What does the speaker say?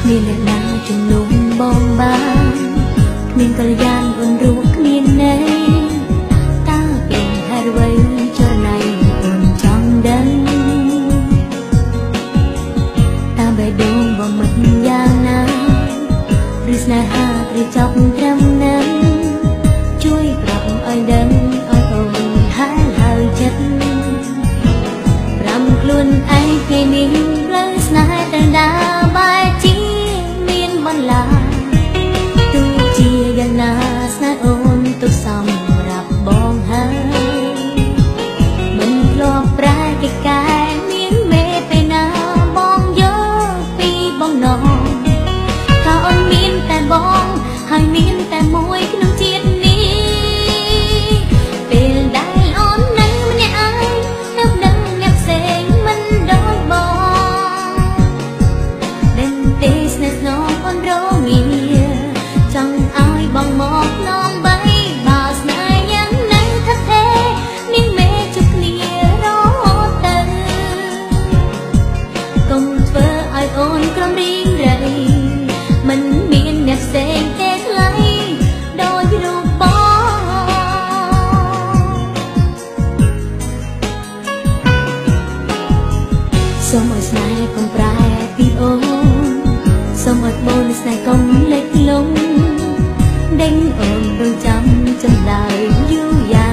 មានអ្នកណាជំនុំបងបានគ្មានកល្យានអូនរូបគ្មានន័យតើពេលហេតុអ្វីចរណៃអូនចង់ដឹងតាមបេះដូងបងមិនយ៉ាងណាឬស្នេហាត្រូវចប់ត្រឹមនឹងជួយប្រាប់ឲ្យដឹងឲ្យអូនហើយចិត្តប្រាំខ្លួនឯងពេលនេះផ្លូវស្នេហ៍ទៅដើរបែរជាមានបន្លាទោះជាយ៉ាងណាស្នេហ៍អូនទុកសម្រាប់បងហើយមិនធ្លាប់ប្រែកិច្ចការមានមេពេលណាបងយកពីបងណងថាអូនមានតែបងហើយមានតែមួយក្នុងជាតិនេះពេលដែលអូននឹងម្នាក់ឯងទៅនឹងអ្នកផ្សេងមិនដូចបងដឹងទេស្នេហ៍ស្នងអូនរងាចង់ឲ្យបងមកនំបីបើស្នេហ៍យ៉ាងនៅថឹកទេនាងមេជុកគ្នារហូតទៅកុំធ្វើឲ្យអូនក្រំរីងរៃមិនមានអ្នកផ្សេងទេថ្លៃដោយរូបបងសូមឲ្យស្នេហ៍កុំប្រែពីអូនសូមឲ្យបូនស្នេហ៍កុំលេចលង់ដេញអូនរងចាំចម្លើយយូរយ៉ា